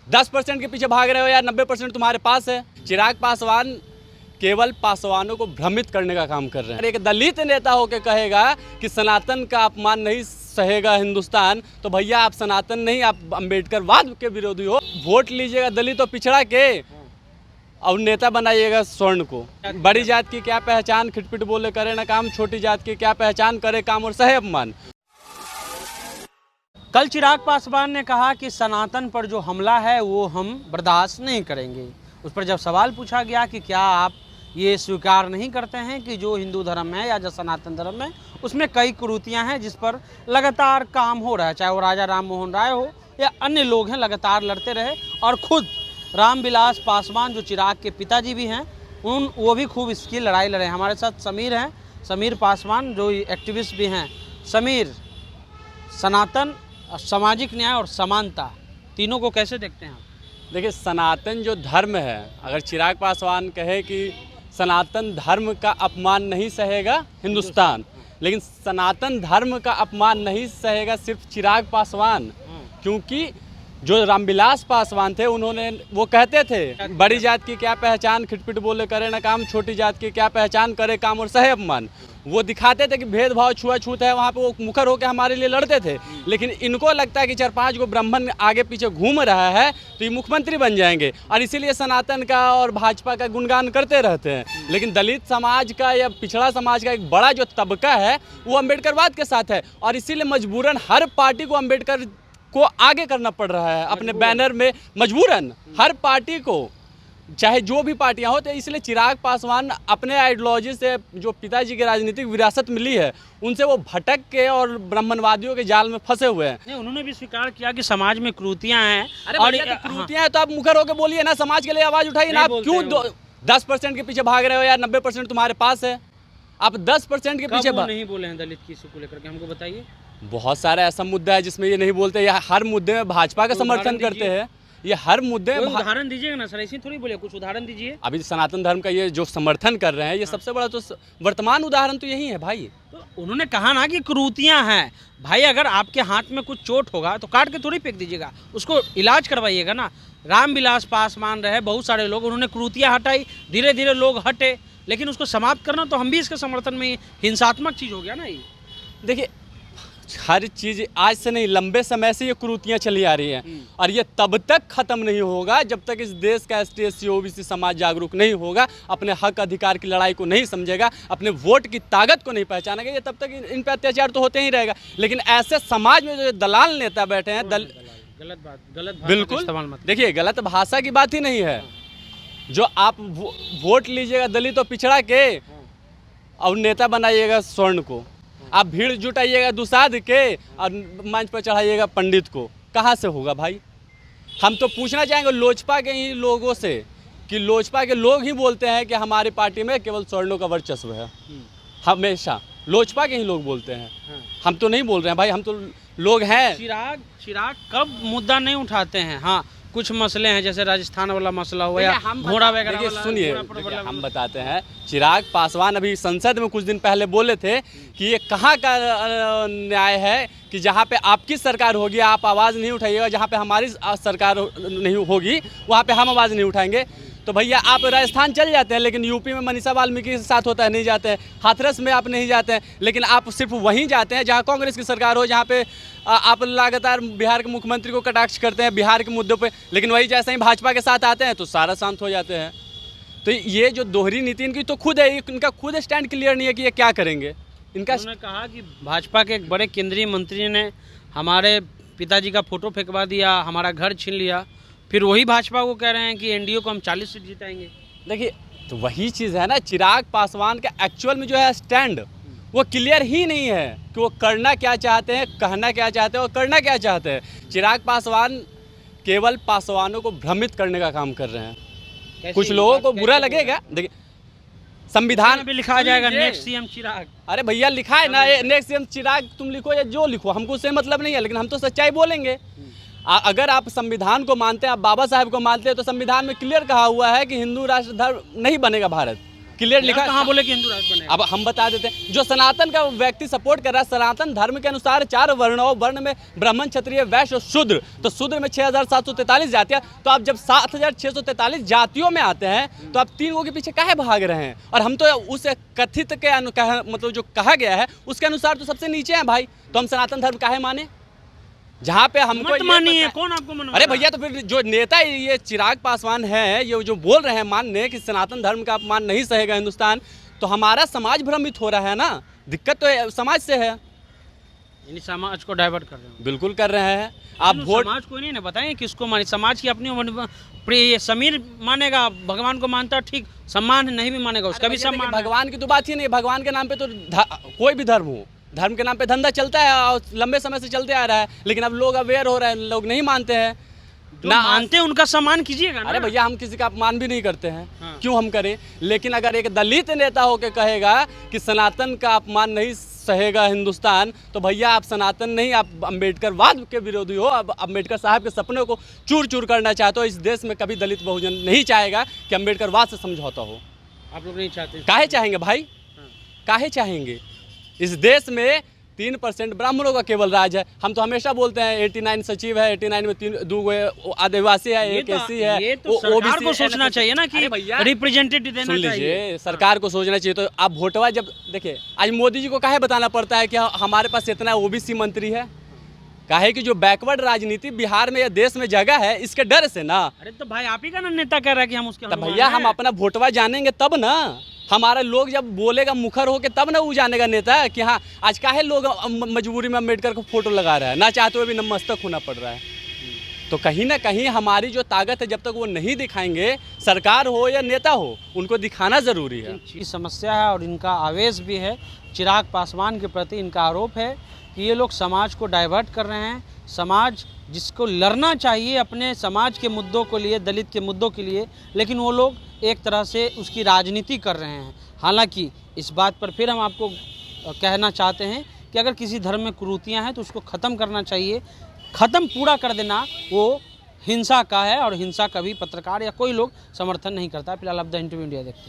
10% के पीछे भाग रहे हो या 90% तुम्हारे पास है। चिराग पासवान केवल पासवानों को भ्रमित करने का काम कर रहे हैं। एक दलित नेता होकर कहेगा कि सनातन का अपमान नहीं सहेगा हिंदुस्तान, तो भैया आप सनातन नहीं, आप अम्बेडकरवाद के विरोधी हो। वोट लीजिएगा दलित और पिछड़ा के और नेता बनाइएगा स्वर्ण को। बड़ी जात की क्या पहचान, खिटपिट बोले करे ना काम, छोटी जात की क्या पहचान, करे काम और सहे अपमान। कल चिराग पासवान ने कहा कि सनातन पर जो हमला है वो हम बर्दाश्त नहीं करेंगे। उस पर जब सवाल पूछा गया कि क्या आप ये स्वीकार नहीं करते हैं कि जो हिंदू धर्म है या जो सनातन धर्म है उसमें कई कुरीतियां हैं जिस पर लगातार काम हो रहा है, चाहे वो राजा राम मोहन राय हो या अन्य लोग हैं, लगातार लड़ते रहे। और खुद रामविलास पासवान जो चिराग के पिताजी भी हैं वो भी खूब इसकी लड़ाई लड़े। हमारे साथ समीर हैं, समीर पासवान जो एक्टिविस्ट भी हैं। समीर, सनातन, सामाजिक न्याय और समानता तीनों को कैसे देखते हैं आप? देखिए, सनातन जो धर्म है, अगर चिराग पासवान कहे कि सनातन धर्म का अपमान नहीं सहेगा हिंदुस्तान, लेकिन सनातन धर्म का अपमान नहीं सहेगा सिर्फ चिराग पासवान, क्योंकि जो रामविलास पासवान थे उन्होंने वो कहते थे बड़ी जात की क्या पहचान, खिटपिट बोले करे ना काम, छोटी जात की क्या पहचान, करे काम और सहे अपमान। वो दिखाते थे कि भेदभाव छुआछूत है, वहाँ पे वो मुखर होकर हमारे लिए लड़ते थे। लेकिन इनको लगता है कि 4-5 गो ब्राह्मण आगे पीछे घूम रहा है तो ये मुख्यमंत्री बन जाएंगे, और इसीलिए सनातन का और भाजपा का गुणगान करते रहते हैं। लेकिन दलित समाज का या पिछड़ा समाज का एक बड़ा जो तबका है वो अम्बेडकरवाद के साथ है, और इसीलिए मजबूरन हर पार्टी को अम्बेडकर को आगे करना पड़ रहा है अपने बैनर में। मजबूरन हर पार्टी को, चाहे जो भी पार्टियां हो, तो इसलिए चिराग पासवान अपने आइडियोलॉजी से जो पिताजी की राजनीतिक विरासत मिली है उनसे वो भटक के और ब्राह्मणवादियों के जाल में फंसे हुए हैं। नहीं, उन्होंने भी स्वीकार किया कि समाज में कुरीतियां हैं। अरे और कुरीतियां हैं तो आप मुखर होकर बोलिए ना, समाज के लिए आवाज उठाइए ना। आप क्यों 10% के पीछे भाग रहे हो या 90% तुम्हारे पास है? आप 10% के पीछे नहीं बोले हैं दलित की इशू को लेकर के, हमको बताइए। बहुत सारा ऐसा मुद्दा है जिसमें ये नहीं बोलते, या हर मुद्दे में भाजपा का समर्थन करते हैं। ये हर मुद्दे में उदाहरण दीजिएगा ना सर, ऐसे थोड़ी बोले, कुछ उदाहरण दीजिए। अभी सनातन धर्म का ये जो समर्थन कर रहे हैं, ये सबसे बड़ा तो वर्तमान उदाहरण तो यही है भाई। तो उन्होंने कहा ना कि कुरीतियां हैं। भाई, अगर आपके हाथ में कुछ चोट होगा तो काट के थोड़ी फेंक दीजिएगा, उसको इलाज करवाइएगा ना। रामविलास पासवान रहे, बहुत सारे लोग, उन्होंने कुरीतियां हटाई, धीरे धीरे लोग हटे, लेकिन उसको समाप्त करना तो हम भी इसके समर्थन में हिंसात्मक चीज़ हो गया ना ये। देखिए, हर चीज़ आज से नहीं, लंबे समय से ये कुरीतियाँ चली आ रही हैं, और ये तब तक ख़त्म नहीं होगा जब तक इस देश का ST SC OBC समाज जागरूक नहीं होगा, अपने हक अधिकार की लड़ाई को नहीं समझेगा, अपने वोट की ताकत को नहीं पहचानेगा। ये तब तक इन पर अत्याचार तो होते ही रहेगा। लेकिन ऐसे समाज में जो दलाल नेता बैठे हैं, गलत बात बिल्कुल, देखिए, गलत भाषा की बात ही नहीं है। जो आप वोट लीजिएगा दलित और पिछड़ा के और नेता बनाइएगा स्वर्ण को, आप भीड़ जुटाइएगा दुसाध के और मंच पर चढ़ाइएगा पंडित को, कहाँ से होगा भाई? हम तो पूछना चाहेंगे लोजपा के ही लोगों से कि लोजपा के लोग ही बोलते हैं कि हमारी पार्टी में केवल स्वर्णों का वर्चस्व है। हमेशा लोजपा के ही लोग बोलते हैं, हम तो नहीं बोल रहे हैं भाई, हम तो लोग हैं। चिराग कब मुद्दा नहीं उठाते हैं? हाँ, कुछ मसले हैं जैसे राजस्थान वाला मसला हुआ या घोड़ा वगैरह वाला। सुनिए, हम बताते हैं। चिराग पासवान अभी संसद में कुछ दिन पहले बोले थे कि ये कहाँ का न्याय है कि जहाँ पे आपकी सरकार होगी आप आवाज़ नहीं उठाइएगा, जहाँ पे हमारी सरकार नहीं होगी वहाँ पे हम आवाज़ नहीं उठाएंगे। तो भैया आप राजस्थान चल जाते हैं, लेकिन यूपी में मनीषा वाल्मीकि के साथ होता है, नहीं जाते हैं। हाथरस में आप नहीं जाते हैं, लेकिन आप सिर्फ वहीं जाते हैं जहाँ कांग्रेस की सरकार हो, जहाँ पे आप लगातार बिहार के मुख्यमंत्री को कटाक्ष करते हैं बिहार के मुद्दों पे। लेकिन वही जैसे ही भाजपा के साथ आते हैं तो सारा शांत हो जाते हैं। तो ये जो दोहरी नीति इनकी तो खुद है, इनका खुद स्टैंड क्लियर नहीं है कि ये क्या करेंगे। उन्होंने कहा कि भाजपा के एक बड़े केंद्रीय मंत्री ने हमारे पिताजी का फोटो फेंकवा दिया, हमारा घर छीन लिया, फिर वही भाजपा को कह रहे हैं कि एनडीए को हम 40 सीट जिताएंगे। देखिए, तो वही चीज़ है ना, चिराग पासवान का एक्चुअल में जो है स्टैंड वो क्लियर ही नहीं है कि वो करना क्या चाहते हैं, कहना क्या चाहते हैं और करना क्या चाहते हैं। चिराग पासवान केवल पासवानों को भ्रमित करने का काम कर रहे हैं। कुछ लोगों को बुरा लगेगा। देखिए, संविधान में लिखा जाएगा नेक्स्ट सीएम चिराग। अरे भैया, लिखा है ना नेक्स्ट सीएम चिराग, तुम लिखो या जो लिखो, हमको उससे मतलब नहीं है, लेकिन हम तो सच्चाई बोलेंगे। अगर आप संविधान को मानते हैं, आप बाबा साहब को मानते हैं, तो संविधान में क्लियर कहा हुआ है कि हिंदू राष्ट्र धर्म नहीं बनेगा भारत। क्लियर लिखा कहाँ बोले कि हिंदू राष्ट्र बनेगा? अब हम बता देते हैं, जो सनातन का व्यक्ति सपोर्ट कर रहा है, सनातन धर्म के अनुसार 4 वर्णों, वर्ण में ब्राह्मण, क्षत्रिय, वैश्य और शूद्र, तो शूद्र में 6743 जातियां, तो आप जब 7643 जातियों में आते हैं तो आप 3 लोगों के पीछे काहे भाग रहे हैं? और हम तो उस कथित के मतलब जो कहा गया है उसके अनुसार तो सबसे नीचे हैं भाई, तो हम सनातन धर्म काहे माने? जहाँ पे हमको मत मानिए, कौन आपको मनवा? अरे भैया, तो फिर जो नेता ये चिराग पासवान है, ये जो बोल रहे हैं मानने कि सनातन धर्म का अपमान नहीं सहेगा हिंदुस्तान, तो हमारा समाज भ्रमित हो रहा है ना। दिक्कत तो समाज से है, यानी समाज को डाइवर्ट कर रहे हैं। बिल्कुल कर रहे हैं। आप वोट समाज को नहीं बताएं किसको माने, समाज की अपनी प्रिय समीर मानेगा, भगवान को मानता ठीक, सम्मान नहीं भी मानेगा उसका भी सम्मान। भगवान की तो बात ही नहीं, भगवान के नाम पे तो कोई भी धर्म हो, धर्म के नाम पे धंधा चलता है और लंबे समय से चलते आ रहा है, लेकिन अब लोग अवेयर हो रहे हैं, लोग नहीं मानते हैं ना, मानते हैं उनका सम्मान कीजिएगा ना। अरे भैया, हम किसी का अपमान भी नहीं करते हैं। हाँ। क्यों हम करें? लेकिन अगर एक दलित नेता होकर कहेगा कि सनातन का अपमान नहीं सहेगा हिंदुस्तान, तो भैया आप सनातन नहीं, आप अम्बेडकरवाद के विरोधी हो। अब अम्बेडकर साहब के सपनों को चूर चूर करना चाहते हो। इस देश में कभी दलित बहुजन नहीं चाहेगा कि अम्बेडकरवाद से समझौता हो। आप लोग नहीं चाहते? काहे चाहेंगे भाई? काहे चाहेंगे? इस देश में 3% ब्राह्मणों का केवल राज है। हम तो हमेशा बोलते हैं 89 सचिव है, 89 में 2 आदिवासी है, एक एसी है। ये तो सरकार को सोचना चाहिए ना कि रिप्रेजेंटेटिव देना सुन चाहिए। लीजिए, सरकार को सोचना चाहिए। तो आप वोटवा जब देखिए, आज मोदी जी को काहे बताना पड़ता है कि हमारे पास इतना ओबीसी मंत्री है? काहे कि जो बैकवर्ड राजनीति बिहार में या देश में जगह है, इसके डर से ना। अरे तो भाई आप ही का ना नेता कह रहा है कि हम उसके तब भैया हम अपना वोटवा जानेंगे तब ना। हमारा लोग जब बोलेगा मुखर होके तब ना वो जानेगा नेता कि हाँ आज काहे लोग मजबूरी में अम्बेडकर को फोटो लगा रहा है, ना चाहते हुए भी नतमस्तक होना पड़ रहा है। तो कहीं ना कहीं हमारी जो ताकत है, जब तक वो नहीं दिखाएंगे, सरकार हो या नेता हो, उनको दिखाना ज़रूरी है। ये समस्या है और इनका आवेश भी है। चिराग पासवान के प्रति इनका आरोप है कि ये लोग समाज को डाइवर्ट कर रहे हैं। समाज जिसको लड़ना चाहिए अपने समाज के मुद्दों को लिए, दलित के मुद्दों के लिए, लेकिन वो लोग एक तरह से उसकी राजनीति कर रहे हैं। हालांकि इस बात पर फिर हम आपको कहना चाहते हैं कि अगर किसी धर्म में कुरीतियाँ हैं तो उसको ख़त्म करना चाहिए। ख़त्म पूरा कर देना वो हिंसा का है, और हिंसा कभी पत्रकार या कोई लोग समर्थन नहीं करता। फिलहाल आप द इंटरव्यू इंडिया देखते हैं।